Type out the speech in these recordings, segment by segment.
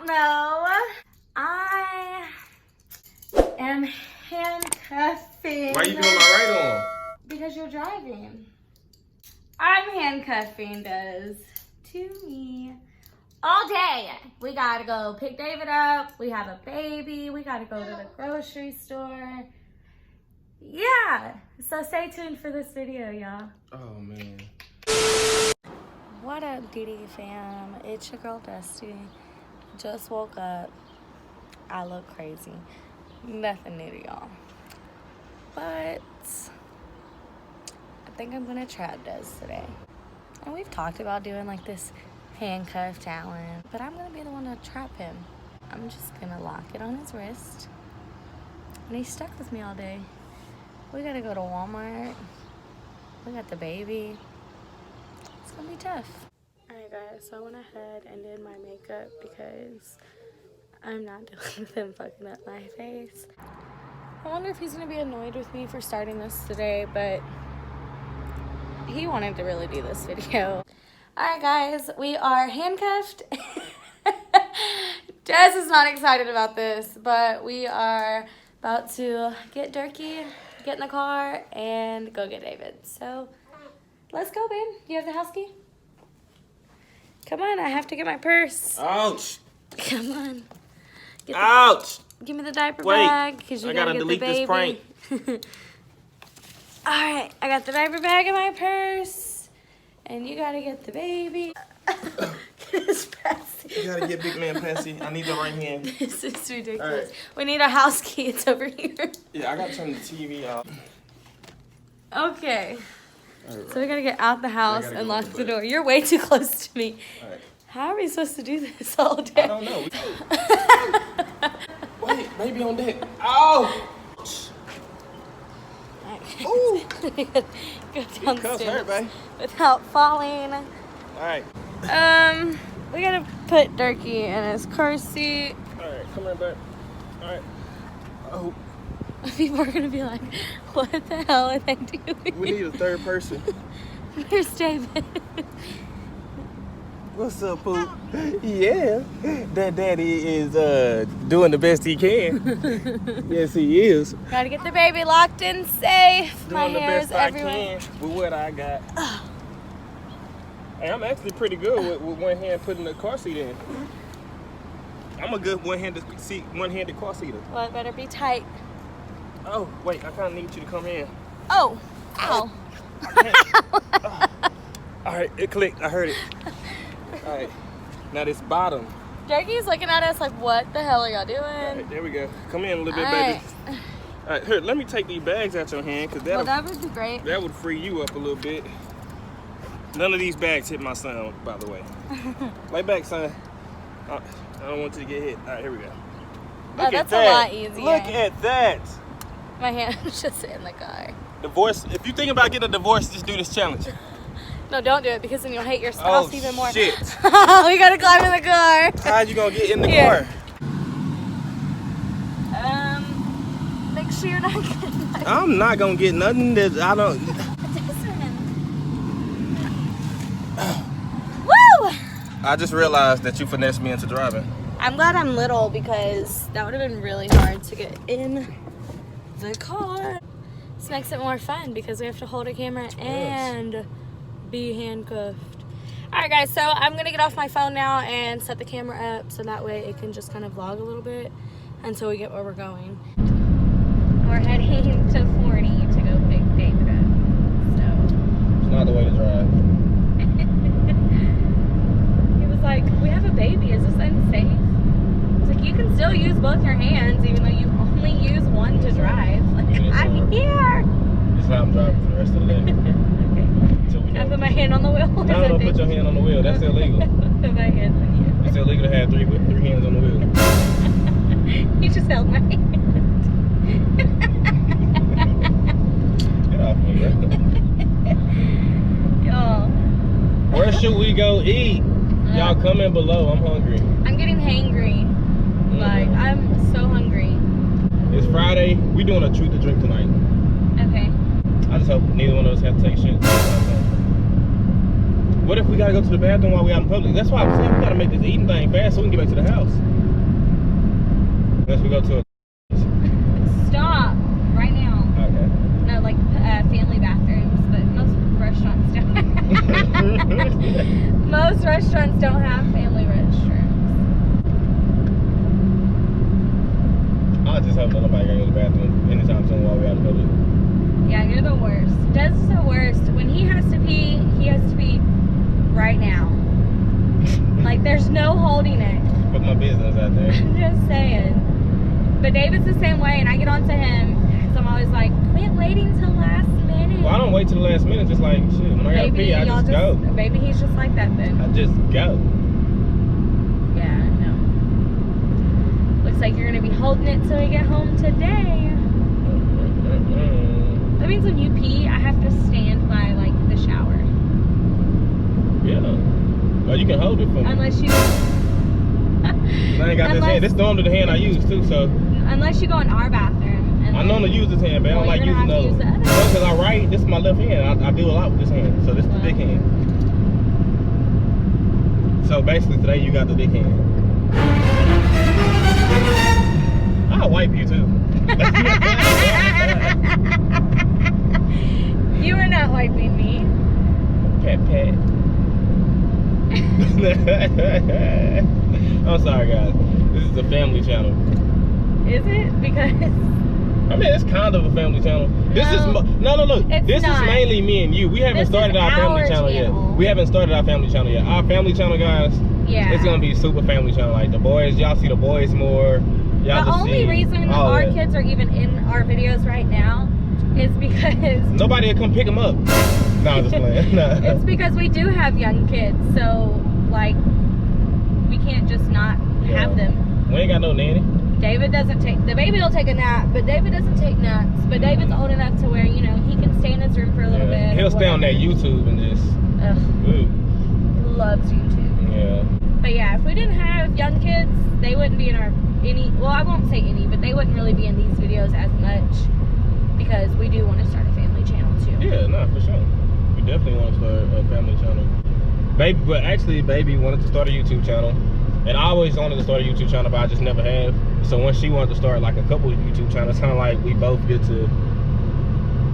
know. I am handcuffing. Why you doing my right arm? Because you're driving. I'm handcuffing Des to me all day. We gotta go pick David up. We have a baby. We gotta go to the grocery store. Yeah. So stay tuned for this video, y'all. Oh, man. What up, DD fam? It's your girl Dusty. Just woke up. I look crazy. Nothing new to y'all. But I think I'm gonna trap Des today. And we've talked about doing like this handcuff challenge, but I'm gonna be the one to trap him. I'm just gonna lock it on his wrist. And he's stuck with me all day. We gotta go to Walmart. We got the baby. It's gonna be tough. Alright guys, so I went ahead and did my makeup because I'm not dealing with him fucking up my face. I wonder if he's gonna be annoyed with me for starting this today, but he wanted to really do this video. Alright guys, we are handcuffed. Des is not excited about this, but we are about to get Durkee, get in the car, and go get David. So let's go, babe. Do you have the house key? Come on, I have to get my purse. Ouch. Come on. Ouch. Give me the diaper bag, because you gotta get the baby. This prank. Alright, I got the diaper bag in my purse. And you gotta get the baby. Get his passy. You gotta get big man passy. I need the right hand. This is ridiculous. Right. We need a house key. It's over here. Yeah, I gotta turn the TV off. Okay. Right. So we gotta get out the house and lock the door. You're way too close to me. All right. How are we supposed to do this all day? I don't know. Wait, baby on deck. Ow! Ooh! Go downstairs hurt, babe. without falling. All right. We gotta put Durkee in his car seat. All right, come here, babe. All right. Oh, People are gonna be like, what the hell are they doing? we need a third person. Where's David? What's up, Pooh? Yeah, that daddy is doing the best he can. Yes, he is. Gotta get the baby locked in safe. My Doing the hair's best I everywhere. can with what I got. Hey, I'm actually pretty good with one hand putting the car seat in. I'm a good one-handed car seater. Well, it better be tight. Oh, wait, I kind of need you to come in. Oh, ow. All right, it clicked. I heard it. All right, now this bottom. Durkee's looking at us like, what the hell are y'all doing? All right, there we go. Come in a little bit, All baby. right. All right, here, let me take these bags out your hand, because Well, that would be great. that would free you up a little bit. None of these bags hit my son, by the way. Lay back, son. I don't want you to get hit. All right, here we go. Look That's at that. a lot easier. Look at that. My hand's just in the car. Divorce. If you think about getting a divorce, just do this challenge. No, don't do it because then you'll hate your spouse even more. Shit. We gotta climb in the car. How you gonna get in the Here. car? Make sure you're not getting my I'm not gonna get nothing that I don't. Woo! I just realized that you finessed me into driving. I'm glad I'm little because that would have been really hard to get in the car. This makes it more fun because we have to hold a camera and be handcuffed. Alright guys, so I'm gonna get off my phone now and set the camera up so that way it can just kind of vlog a little bit until we get where we're going. We're heading to 40 to go pick David up. So It's not the way to drive. he was like, we have a baby, is this unsafe? I was like, you can still use both your hands even though you only use one to drive. Like, I'm here! This is how I'm driving for the rest of the day. I put my hand on the wheel. No, don't put your hand on the wheel. That's illegal. Put my hand on you. It's illegal to have three hands on the wheel. You just held my hand. Get off me, bro. Y'all. Where should we go eat? Y'all comment below. I'm hungry. I'm getting hangry. Like, I'm so hungry. It's Friday. We doing a truth or drink tonight. Okay. I just hope neither one of us have to take shit. What if we gotta go to the bathroom while we out in public? That's why I'm saying we gotta make this eating thing fast so we can get back to the house. Unless we go to a... Stop right now. Okay. No, like family bathrooms, but most restaurants don't. Most restaurants don't have family restrooms. I just hope that nobody gotta go to the bathroom anytime soon while we out in public. Yeah, you're the worst. Des is the worst. When he has to pee right now. Like, there's no holding it. Put my business out there. I'm just saying. But David's the same way, and I get on to him, because I'm always like, quit waiting till last minute. Well, I don't wait till the last minute. Just like, shit, when I gotta pee, I just go. Maybe he's just like that then. I just go. Yeah, no. Looks like you're going to be holding it till we get home today. That means when you pee, I have to stand by, like, the shower. Yeah. Well, you can hold it for me. Unless you... I ain't got this hand. This is normally the hand I use, too, so... Unless you go in our bathroom. And I normally use this hand, but I don't like using those. Because I write, this is my left hand. I do a lot with this hand, so this is the dick hand. So basically, today you got the dick hand. I'll wipe you, too. You are not wiping me. Pat, pat. I'm sorry, guys. This is a family channel. Is it? Because... I mean, it's kind of a family channel. This is... No, look. This is mainly me and you. We haven't started our family channel yet. We haven't started our family channel yet. Our family channel, guys, it's going to be super family channel. Like, the boys, y'all see the boys more. The only reason our kids are even in our videos right now is because... Nobody will come pick them up. No, I'm just playing. No. It's because we do have young kids, so, like, we can't just not have them. We ain't got no nanny. David doesn't take... The baby will take a nap, but David doesn't take naps. But David's old enough to where, you know, he can stay in his room for a little bit. He'll stay on that YouTube and just... Ugh. He loves YouTube. Yeah. But yeah, if we didn't have young kids, they wouldn't be in our... Well, I won't say any, but they wouldn't really be in these videos as much. Because we do want to start a family channel, too. Yeah, no, for sure. We definitely want to start a family channel. Baby, but actually, baby wanted to start a YouTube channel. And I always wanted to start a YouTube channel, but I just never have. So when she wanted to start like a couple of YouTube channels, it's kind of like we both get to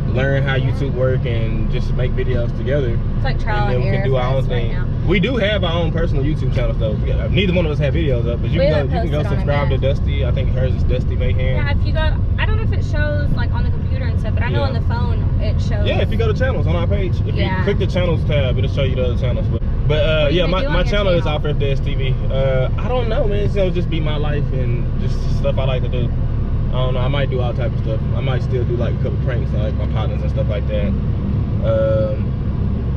learn how YouTube work and just make videos together. It's like trial and error. We can do our own thing. Right now. We do have our own personal YouTube channels though. Neither one of us have videos up, but you can go subscribe to Dusty. I think hers is Dusty Mayhem. Yeah, if you go, I don't know if it shows like on the computer and stuff, but I know on the phone it shows. Yeah, if you go to channels on our page, if you click the channels tab, it'll show you the other channels. But yeah, my channel is OFFERFDES TV. I don't know, man. It'll just be my life and just stuff I like to do. I don't know. I might do all type of stuff. I might still do like a couple pranks on like my partners and stuff like that.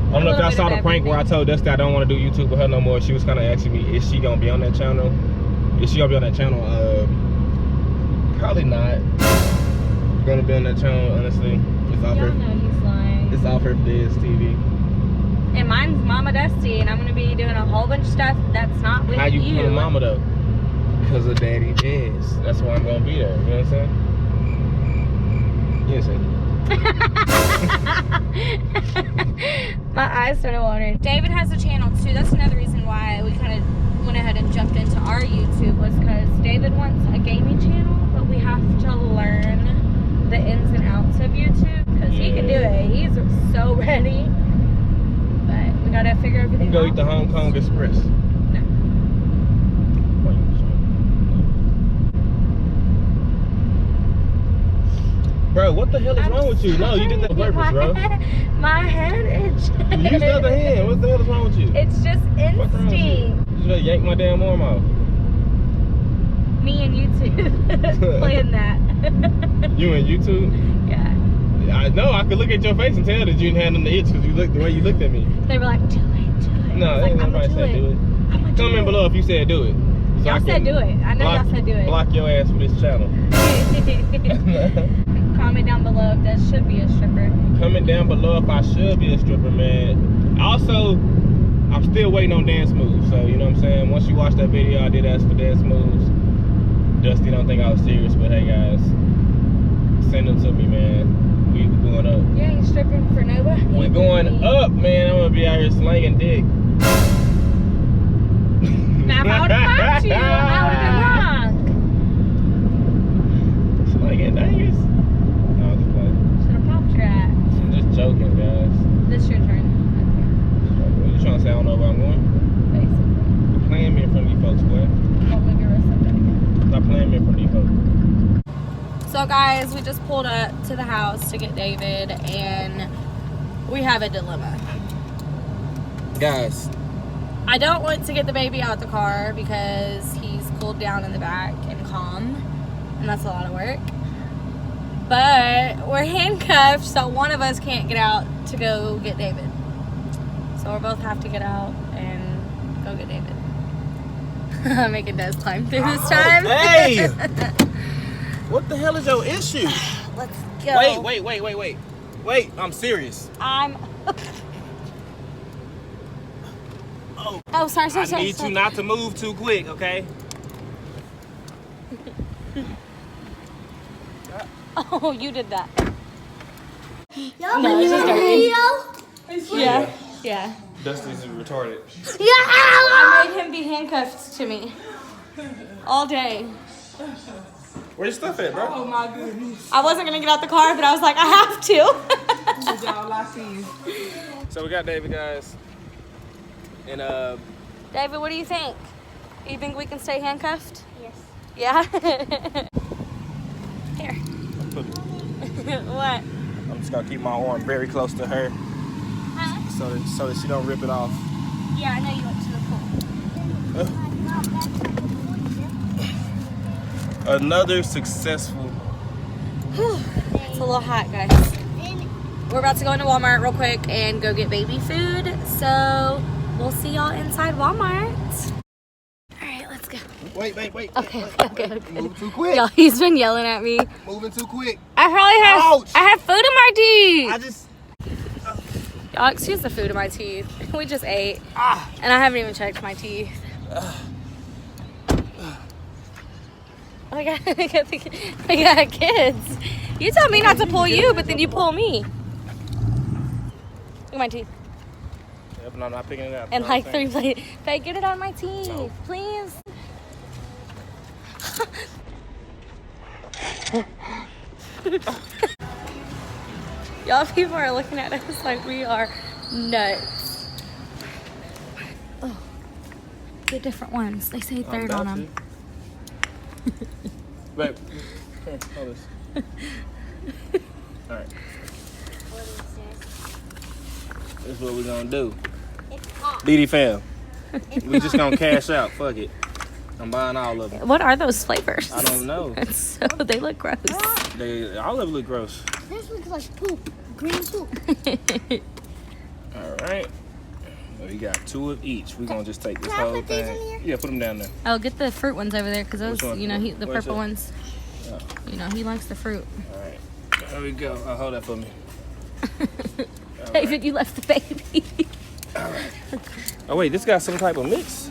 I don't know if y'all saw the prank where I told Dusty I don't want to do YouTube with her no more. She was kind of asking me, is she gonna be on that channel? Is she gonna be on that channel? Probably not. Gonna be on that channel, honestly. It's OFFERFDES TV. And mine's Mama Dusty, and I'm gonna be doing a whole bunch of stuff that's not with you. How you become a mama though? Because of Daddy Dez. That's why I'm gonna be there. You know what I'm saying? My eyes started watering. David has a channel too. That's another reason why we kind of went ahead and jumped into our YouTube, was because David wants a gaming channel, but we have to learn the ins and outs of YouTube because he can do it. He's so ready. But we gotta figure everything out. Go eat the Hong Kong Express. No. Bro, what the hell is wrong with you? No, you did that on purpose, bro. My head itches. Use the other hand. What the hell is wrong with you? It's just instinct. You just yank my damn arm off. Me and YouTube playing that. You and YouTube? Yeah. I know. I could look at your face and tell that you didn't have nothing to itch because you looked the way you looked at me. They were like, do it, do it. No, ain't nobody said do it. Comment below if you said do it. So y'all said do it. I know y'all said do it. Block your ass for this channel. Comment down below if that should be a stripper. Comment down below if I should be a stripper, man. Also, I'm still waiting on dance moves. So, you know what I'm saying? Once you watch that video, I did ask for dance moves. Dusty don't think I was serious, but hey, guys. Send them to me, man. We going up. You ain't stripping for nobody. We going up, man. I'm gonna be out here slanging dick. Now, if I would have popped you, I would have been wrong. Slanging dangers. No, I'm just playing. Should have popped your ass. I'm just joking, guys. This your turn. What you trying to say? I don't know where I'm going. Basically. You're playing me in front of you folks, boy. Don't move your wrist up that again. Stop playing me in front of you folks. So guys, we just pulled up to the house to get David, and we have a dilemma. Guys, I don't want to get the baby out the car because he's cooled down in the back and calm, and that's a lot of work. But we're handcuffed, so one of us can't get out to go get David. So we'll both have to get out and go get David. Make it does climb through this time. Hey! What the hell is your issue? Let's go. Wait, I'm serious. Oh, sorry. I need you not to move too quick, okay? Oh, you did that. Y'all No, it's just video? Yeah. Dusty's retarded. I made him be handcuffed to me all day. Where your stuff at, bro? Oh my goodness. I wasn't gonna get out the car, but I was like, I have to. Y'all, I see you. So we got David, guys. And David, what do you think? You think we can stay handcuffed? Yes. Yeah. Here. What? I'm just gonna keep my arm very close to her so that she don't rip it off. Yeah, I know you went to the pool. Another successful. It's a little hot, guys. We're about to go into Walmart real quick and go get baby food. So we'll see y'all inside Walmart. All right, let's go. Wait. Okay. Moving too quick. Y'all, he's been yelling at me. Moving too quick. I probably have. Ouch. I have food in my teeth. I just. Y'all, excuse the food in my teeth. We just ate, and I haven't even checked my teeth. I got kids. You tell me not to pull you, but then you pull me. Look at my teeth. Yep, no, I'm not picking it up. And No, like I'm 3 saying. plates. Faye, get it on my teeth, No. please. Y'all, people are looking at us like we are nuts. Oh, get different ones. They say third on them. Babe, here, hold this. Alright. This is what we're gonna do. DD fam. We just gonna cash out. Fuck it. I'm buying all of them. What are those flavors? I don't know. So they look gross. All of them look gross. This looks like poop. Green poop. Alright. Well, you got 2 of each. We're gonna just take this Can I whole put these in thing. here? Yeah, put them down there. Oh, get the fruit ones over there, because those, Which one? you know, the Where's purple that? ones. Oh. You know, he likes the fruit. Alright. There we go. Hold that for me. David, you left the baby. Oh wait, this got some type of mix.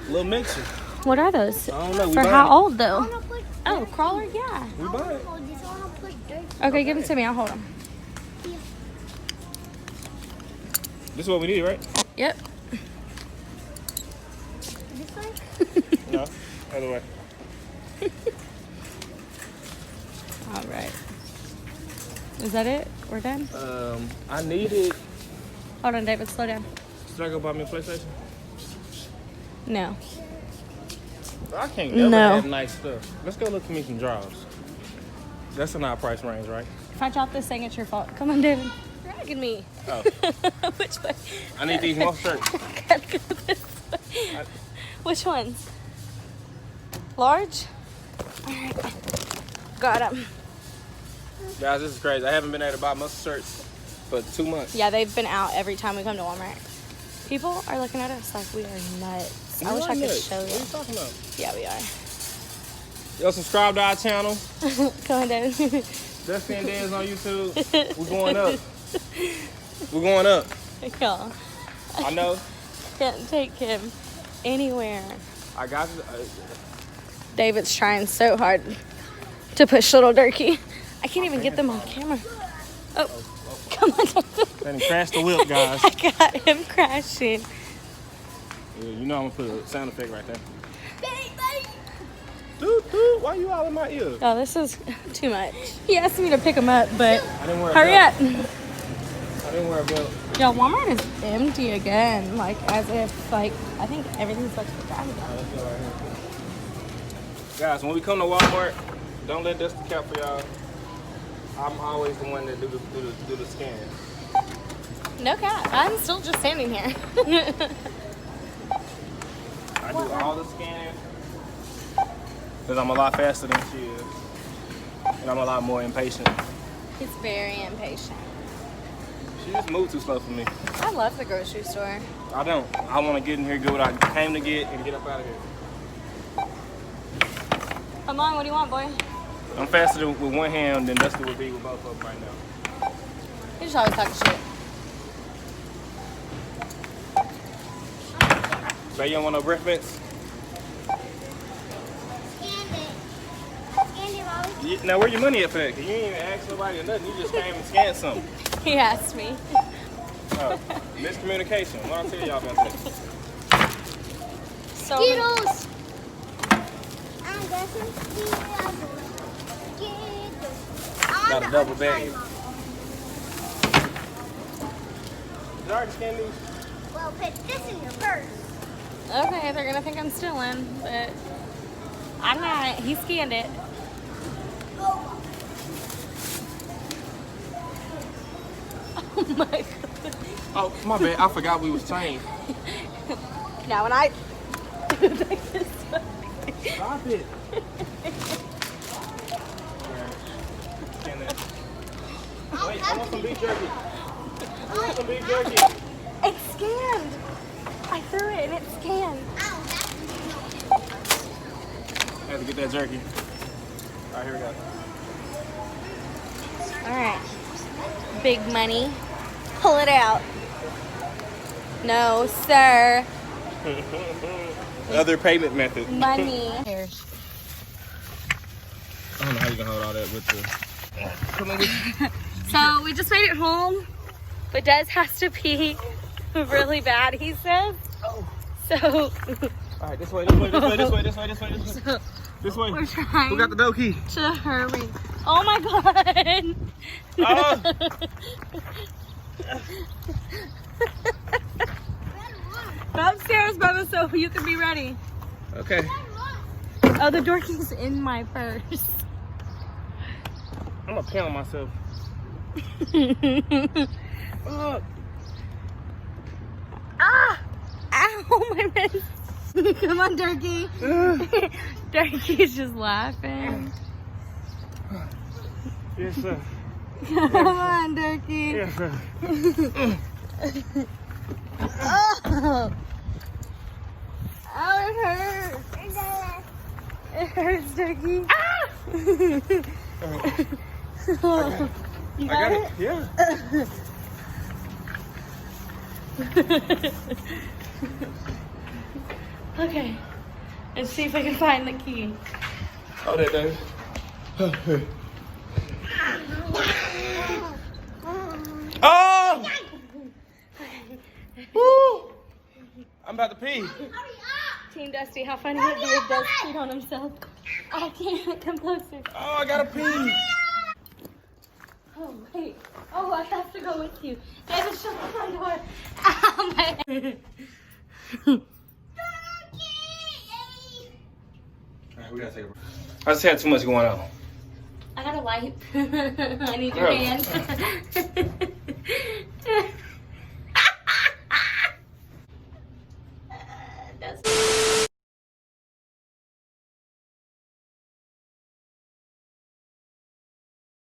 Little mixer. What are those? I don't know. We For buy how it. old, though? I wanna put Oh, crawler? Yeah. We buy it. hold this. I wanna put dirt. Okay, give them to me. I'll hold them. This is what we need, right? Yep. This way? No. Other way. All right. Is that it? We're done? I needed. Hold on, David. Slow down. Should I go buy me a PlayStation? No. I can't never No. have nice stuff. Let's go look for me some drawers. That's in our price range, right? If I drop this thing, it's your fault. Come on, David. Dragging me. Oh. Which way? I need these more shirts. Gotta go this way. Which ones? Large? All right. Got them. Guys, this is crazy. I haven't been able to buy most shirts for 2 months. Yeah, they've been out every time we come to Walmart. People are looking at us like we are nuts. I wish I could show What are you you. talking about? Yeah, we are. Yo, subscribe to our channel. Come on, David. DUSTIANDDES on YouTube. We're going up. We're going up. Y'all, I know. can't take him anywhere. I got you. David's trying so hard to push little Durkee I can't even get them on camera. Oh, come on. And he crashed the whip, guys. I got him crashing. Yeah, you know I'm gonna put a sound effect right there. Baby. Dude, why you all in my ear? Oh, this is too much. He asked me to pick him up, but I didn't wear a hurry belt. up. I didn't wear a belt. Y'all, Walmart is empty again. Like, as if, like, I think everything's like forgotten about. Let's go right here. Guys, when we come to Walmart, don't let Dusty count for y'all. I'm always the one that do the scan. No cap. I'm still just standing here. I do all the scanning because I'm a lot faster than she is, and I'm a lot more impatient. He's very impatient. She just moved too slow for me. I love the grocery store. I don't. I want to get in here, get what I came to get, and get up out of here. Come on, what do you want, boy? I'm faster with one hand than Dusty would be with both of them right now. You just always talking shit. So you don't want no breath mints? Now where your money at, Pat? You ain't even asked nobody or nothing. You just came and scanned something. He asked me. Oh, miscommunication. What I tell y'all about that? So Skittles. I'm guessing Skittles. Got a double bag. Did I already scan these? Well, put this in your purse. okay, they're gonna think I'm stealing, but I'm not. He scanned it. Oh my god. Oh, my bad. I forgot we was trained. Now when I do like this. Stop it. Scan that. Wait, I want some beef jerky. I want some beef jerky. It's scanned. I threw it and it's scanned. I have to get that jerky. All right, here we go. All right. Big money. Pull it out. No, sir. Other payment method. Money. I Here. don't know how you can hold all that with the. Come on, So we just made it home, but Des has to pee really bad, he says. So all right, this way, this way, this way, this way, this way, this way, this way. So This way. we're trying Who got the door key? to hurry. Oh my god. Oh. Go upstairs, Bubba, so you can be ready. Okay. Oh, the door key's in my purse. I'm gonna pound myself. Ah! Ow, my wrist. Come on, Turkey. Turkey's just laughing. Yes, sir. Come on, Turkey. Yes, sir. Oh. Oh, it hurts. It hurts, Turkey. Ah! Oh. You got it? Yeah. Okay. Let's see if I can find the key. Hold that, Dave. Oh! Woo! I'm about to pee. Team Dusty, how funny would it be if Dusty peed on himself? I can't. Come closer. Oh, I gotta pee. Oh, wait. Oh, I have to go with you. David, shut the front door. Ow, my head. Alright, we gotta take a break. I just had too much going on. I gotta wipe. I need your Girl. hand.